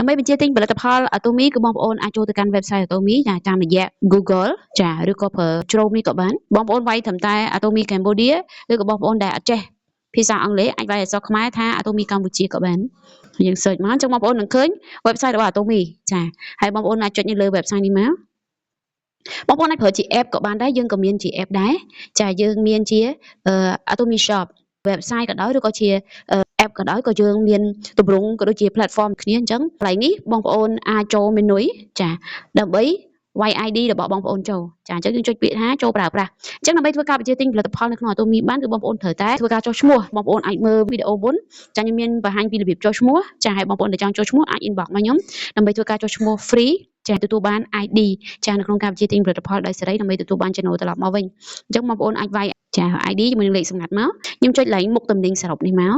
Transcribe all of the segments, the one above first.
ដើម្បីបញ្ជាទិញផលិតផល Atomy គឺបងប្អូនអាចចូលទៅកាន់ website Atomy តាមរយៈ Google ឬក៏ប្រើ Chrome នេះក៏បានបងប្អូនវាយត្រឹមតែ Atomy Cambodia ឬក៏បងប្អូនដែលអត់ចេះភាសាអង់គ្លេសអាចវាយអក្សរខ្មែរថា Atomy កម្ពុជាក៏បានយើង search មកអញ្ចឹងបងប្អូននឹងឃើញ website របស់ Atomy ហើយបងប្អូនអាចចុចនៅលើ website នេះមកបងប្អូនអាចប្រើជា app ក៏បានដែរយើងក៏មានជា app ដែរយើងមានជា Atomy Shop website ក៏ដោយឬក៏ជា app ក៏ដោយក៏យើងមានទម្រង់ក៏ដូចជា platform គ្នាអញ្ចឹងកន្លែងនេះបងប្អូនអាចចូល menu ដើម្បីវាយ ID របស់បងប្អូនចូលអញ្ចឹងយើងចុចពាក្យថាចូលប្រើប្រាស់អញ្ចឹងដើម្បីធ្វើការបញ្ជាទិញផលិតផលនៅក្នុង Atomy បានគឺបងប្អូនត្រូវតែធ្វើការចុះឈ្មោះបងប្អូនអាចមើលវីដេអូមុនខ្ញុំមានបង្ហាញពីរបៀបចុះឈ្មោះហើយបងប្អូនដែលចង់ចុះឈ្មោះអាច inbox មកខ្ញុំដើម្បីធ្វើការចុះឈ្មោះ free ទទួលបាន ID នៅក្នុងការបញ្ជាទិញផលិតផលដោយសេរីដើម្បីទទួលបានចំណូលត្រឡប់មកវិញអញ្ចឹងបងប្អូនអាចវាយID ជាមួយនឹងលេខសម្ងាត់មកខ្ញុំចុចឡើងមុខតំណែងសរុបនេះមក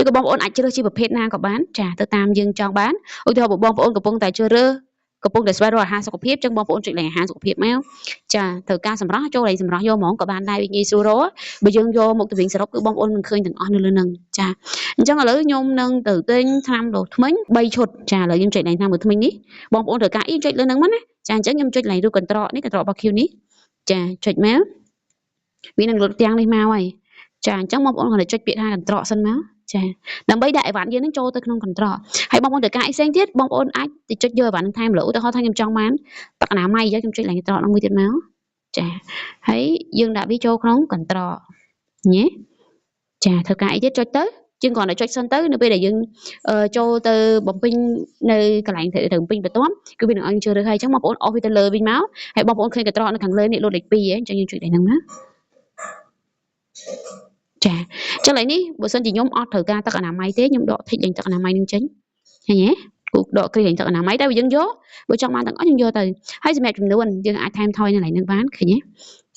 ឬក៏បងប្អូនអាចជ្រើសជាប្រភេទណាក៏បានទៅតាមយើងចង់បានឧទាហរណ៍បងប្អូនកំពុងតែជ្រើសរើសកំពុងតែស្វែងរកអាហារសុខភាពអញ្ចឹងបងប្អូនចុចលេខអាហារសុខភាពមកត្រូវការសម្រស់ចូលលេខសម្រស់យកហ្មងក៏បានដែរវាងាយស្រួលរកបើយើងយកមុខតំណែងសរុបគឺបងប្អូននឹងឃើញទាំងអស់នៅលើហ្នឹងអញ្ចឹងឥឡូវខ្ញុំនឹងទៅទិញថ្នាំដោះធ្មេញ3ឈុតឥឡូវខ្ញុំចុចលេខថ្នាំដោះធ្មេញនេះបងប្អូនត្រូវការចុចលើហ្នឹងមកណាអញ្ចឹងខ្ញុំចុចលេខរូបកន្ត្រកនេះកន្ត្រករបស់ Q នេះចុចមកវានឹងលុបទាំងនេះមកហើយអញ្ចឹងបងប្អូនគាត់ចុចពាក្យថាកន្ត្រកសិនមកដើម្បីដាក់អីវ៉ាន់យើងនឹងចូលទៅក្នុងកន្ត្រកហើយបងប្អូនត្រូវការអីផ្សេងទៀតបងប្អូនអាចទៅចុចយកអីវ៉ាន់នឹងថែមលើឧទាហរណ៍ថាខ្ញុំចង់បានទឹកអនាម័យអញ្ចឹងខ្ញុំចុចលេខកន្ត្រកនោះមួយទៀតមកហើយយើងដាក់វាចូលក្នុងកន្ត្រកធ្វើការអីទៀតចុចទៅយើងគ្រាន់តែចុចសិនទៅនៅពេលដែលយើងចូលទៅបំពេញនៅកន្លែងទៅបំពេញបន្ទាប់គឺវានឹងឲ្យជ្រើសរើសហើយអញ្ចឹងបងប្អូនអស់វាទៅលើវិញមកហើយបងប្អូនឃើញកន្ត្រកនៅខាងលើនេះលុតលេខ2អញ្ចឹងយើងចុចលេខហ្នឹងមកអញ្ចឹងឥឡូវនេះបើសិនជាខ្ញុំអត់ត្រូវការទឹកអនាម័យទេខ្ញុំដកធីកលេងទឹកអនាម័យនឹងចេញឃើញទេគូដកគ្រីលេងទឹកអនាម័យតែយើងយកបើចង់បានទាំងអស់ខ្ញុំយកទៅហើយសម្រាប់ចំនួនយើងអាចថែមថយនៅកន្លែងហ្នឹងបានឃើញទេ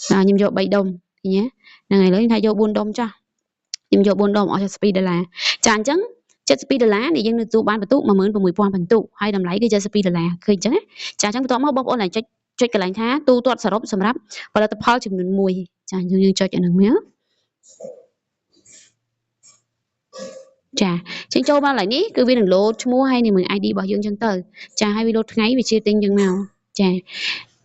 ខ្ញុំយក3ដុំឃើញទេហ្នឹងហើយឥឡូវថាយក4ដុំចាស់ខ្ញុំយក4ដុំអស់$72អញ្ចឹង$72នេះយើងនឹងទទួលបានបន្ទុក16000បន្ទុកហើយតម្លៃគឺ$72ឃើញអញ្ចឹងអញ្ចឹងបន្ទាប់មកបងប្អូនឡើងចុចកន្លែងថាទូទាត់សរុបសម្រាប់ផលិតផលចំនួន1យើងចុចអាហ្នឹងមកចឹងចូលមកកន្លែងនេះគឺវានឹងលោតឈ្មោះហើយនឹង ID របស់យើងចឹងទៅហើយវាលោតថ្ងៃវាជាទិញចឹងមក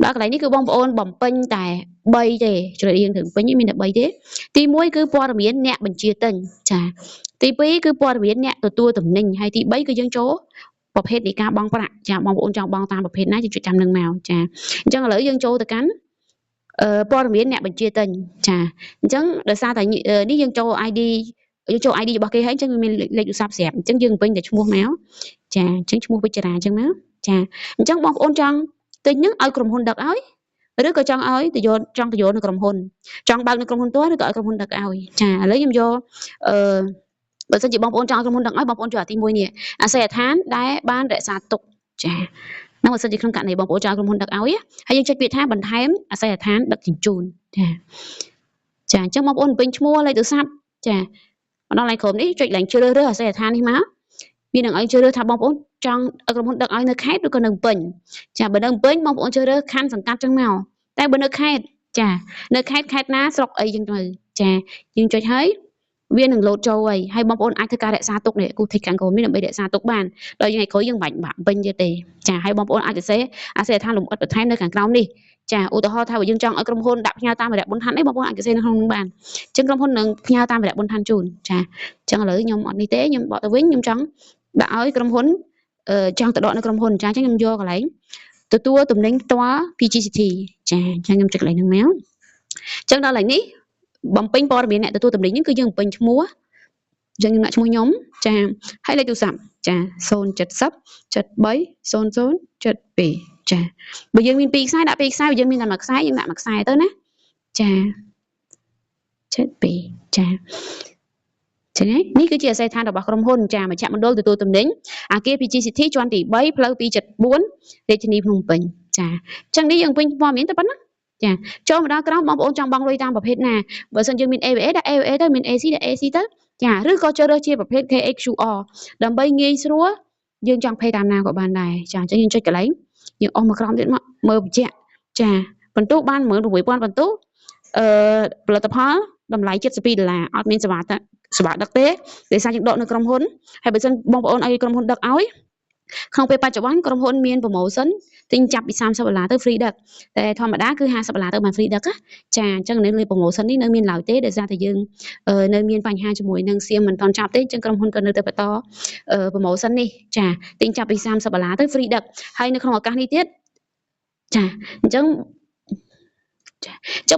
ដល់កន្លែងនេះគឺបងប្អូនបំពេញតែ3ទេជ្រើសយើងត្រូវពេញមានតែ3ទេទី1គឺព័ត៌មានអ្នកបញ្ជាទិញទី2គឺព័ត៌មានអ្នកទទួលតំណែងហើយទី3គឺយើងចូលប្រភេទនៃការបង់ប្រាក់បងប្អូនចង់បង់តាមប្រភេទណាយើងចុចតាមនឹងមកអញ្ចឹងឥឡូវយើងចូលទៅកាន់ព័ត៌មានអ្នកបញ្ជាទិញអញ្ចឹងដោយសារតែនេះយើងចូល ID របស់គេហើយអញ្ចឹងវាមានលេខទូរស័ព្ទស្រាប់អញ្ចឹងយើងពេញតែឈ្មោះមកអញ្ចឹងឈ្មោះវិចារាអញ្ចឹងមកអញ្ចឹងបងប្អូនចង់ទិញនឹងឲ្យក្រុមហ៊ុនដឹកឲ្យឬក៏ចង់ឲ្យទៅយកនៅក្រុមហ៊ុនចង់បើកនៅក្រុមហ៊ុនតើឬក៏ឲ្យក្រុមហ៊ុនដឹកឲ្យឥឡូវខ្ញុំយកបើសិនជាបងប្អូនចង់ឲ្យក្រុមហ៊ុនដឹកឲ្យបងប្អូនចូលអាទី1នេះអាស័យដ្ឋានដែលបានរក្សាទុកនោះបើសិនជាក្នុងករណីបងប្អូនចង់ឲ្យក្រុមហ៊ុនដឹកឲ្យហើយយើងចុចពាក្យថាបន្ថែមអាស័យដ្ឋានដឹកជញ្ជូនអញ្ចឹងបងប្អូនពេញឈ្មោះលេខទូរស័ព្ទម្ដងឡើងក្រុមនេះចុចឡើងជ្រើសរើសអាស័យដ្ឋាននេះមកវានឹងឲ្យជ្រើសរើសថាបងប្អូនចង់ឲ្យក្រុមហ៊ុនដឹកឲ្យនៅខេត្តឬក៏នៅពេញបើនៅពេញបងប្អូនជ្រើសរើសខណ្ឌសង្កាត់ចឹងមកតែបើនៅខេត្តនៅខេត្តណាស្រុកអីចឹងទៅយើងចុចហើយវានឹងលោតចូលហើយបងប្អូនអាចធ្វើការរក្សាទុកនេះគូធីកខាងក្រោមនេះដើម្បីរក្សាទុកបានដល់ថ្ងៃក្រោយយើងបាច់ពេញទៀតទេហើយបងប្អូនអាចសរសេរអាស័យដ្ឋានលម្អិតបន្ថែមនៅខាងក្រោមនេះឧទាហរណ៍ថាបើយើងចង់ឲ្យក្រុមហ៊ុនដាក់ផ្ញើតាមរយៈបុណ្យឋានអីបងប្អូនអាចសរសេរនៅក្នុងនោះបានអញ្ចឹងក្រុមហ៊ុននឹងផ្ញើតាមរយៈបុណ្យឋានជូនអញ្ចឹងឥឡូវខ្ញុំអត់នេះទេខ្ញុំបកទៅវិញខ្ញុំចង់ដាក់ឲ្យក្រុមហ៊ុនចង់ទៅដកនៅក្រុមហ៊ុនអញ្ចឹងខ្ញុំយកកន្លែងទទួលតំណែងផ្ទាល់ PGCT អញ្ចឹងខ្ញុំចុចកន្លែងហ្នឹងមកអញ្ចឹងដល់កន្លែងនេះបំពេញព័ត៌មានអ្នកទទួលតំណែងនេះគឺយើងបំពេញឈ្មោះអញ្ចឹងខ្ញុំដាក់ឈ្មោះខ្ញុំហើយលេខទូរស័ព្ទ070 73 00 72បើយើងមាន2ខ្សែដាក់2ខ្សែបើយើងមានតែ1ខ្សែយើងដាក់1ខ្សែទៅណា72ចឹងនេះគឺជាអាស័យដ្ឋានរបស់ក្រុមហ៊ុនមជ្ឈមណ្ឌលទទួលតំណែងអគារ PGCT ជាន់ទី3ផ្លូវ274រាជធានីភ្នំពេញអញ្ចឹងនេះយើងពេញព័ត៌មានតែប៉ុណ្ណាចូលមកដល់ក្រោមបងប្អូនចង់បង់លុយតាមប្រភេទណាបើសិនយើងមាន AVA ដាក់ AVA ទៅមាន AC ដាក់ AC ទៅឬក៏ជ្រើសរើសជាប្រភេទ KHQR ដើម្បីងាយស្រួលយើងចង់ pay តាមណាក៏បានដែរអញ្ចឹងយើងចុចកន្លែងយើងអស់មកក្រោមទៀតមកមើលបញ្ជាក់បន្ទុកបាន16000បន្ទុកផលិតផលតម្លៃ$72អត់មានសេវាដឹកទេដោយសារយើងដកនៅក្រុមហ៊ុនហើយបើសិនបងប្អូនឲ្យក្រុមហ៊ុនដឹកឲ្យ ក្នុងពេលបច្ចុប្បន្នក្រុមហ៊ុនមាន promotion ទិញចាប់ពី$30 ទៅ free ដឹកតែធម្មតាគឺ$50ទៅបាន free ដឹកណាចាអញ្ចឹងនៅលើ promotion នេះនៅមានឡើយទេដោយសារតែយើងនៅមានបញ្ហាជាមួយនឹងសៀមមិនទាន់ចាប់ទេអញ្ចឹងក្រុមហ៊ុនក៏នៅតែបន្តpromotion នេះចាទិញចាប់ពី$30ទៅ free ដឹកហើយនៅក្នុងឱកាសនេះទៀតចាអញ្ចឹង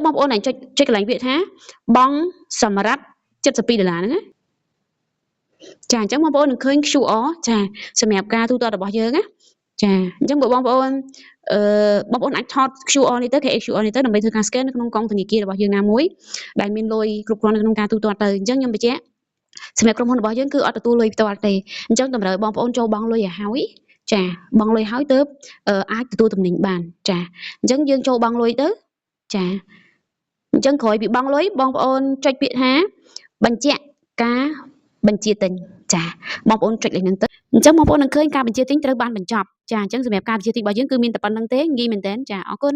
បងប្អូនអាចចុចកន្លែងពាក្យថាបងសម្រាប់$72ហ្នឹងណាចាអញ្ចឹងបងប្អូននឹងឃើញ QR ចាសម្រាប់ការទូទាត់របស់យើងណាចាអញ្ចឹងបងប្អូនបងប្អូនអាចថត QR នេះទៅ QR នេះទៅដើម្បីធ្វើការ scan នៅក្នុងកងធនាគាររបស់យើងណាមួយដែលមានលុយគ្រប់គ្រាន់នៅក្នុងការទូទាត់ទៅអញ្ចឹងខ្ញុំបញ្ជាក់សម្រាប់ក្រុមហ៊ុនរបស់យើងគឺអត់ទទួលលុយផ្ទាល់ទេអញ្ចឹងតម្រូវបងប្អូនចូលបង់លុយឲ្យហើយចាបង់លុយហើយទើបអាចទទួលទំនិញបានចាអញ្ចឹងយើងចូលបង់លុយទៅចាអញ្ចឹងក្រោយពីបង់លុយបងប្អូនចុចពាក្យថាបញ្ជាក់ការបញ្ជាទិញចាបងប្អូនចុចលេខហ្នឹងទៅអញ្ចឹងបងប្អូននឹងឃើញការបញ្ជាទិញត្រូវបានបញ្ចប់ចាអញ្ចឹងសម្រាប់ការបញ្ជាទិញរបស់យើងគឺមានតែប៉ុណ្្នឹងទេងាយមែនតើចាអរគុណ